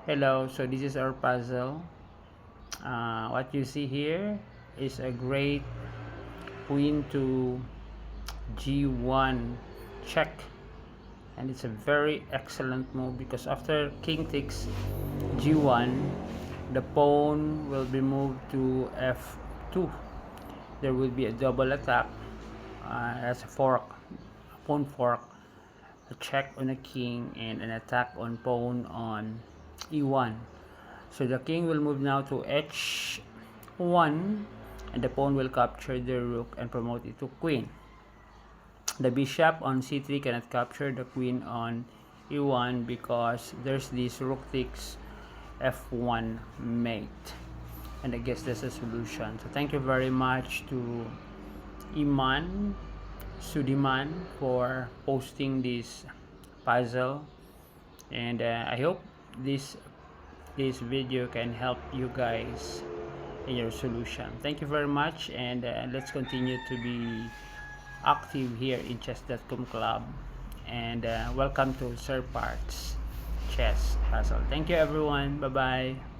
Hello, so this is our puzzle. What you see here is a great queen to g1 check, and it's a very excellent move because after king takes g1, the pawn will be moved to f2. There will be a double attack as a fork, a pawn fork, a check on a king, and an attack on pawn on e1. So the king will move now to h1, and the pawn will capture the rook and promote it to queen. The bishop on c3 cannot capture the queen on e1 because there's this rook takes f1 mate. And I guess that's a solution. So thank you very much to Iman Sudiman for posting this puzzle, and I hope this video can help you guys in your solution. Thank you very much, and let's continue to be active here in chess.com club, and welcome to Sir Parts Chess Puzzle. Thank you everyone. Bye bye.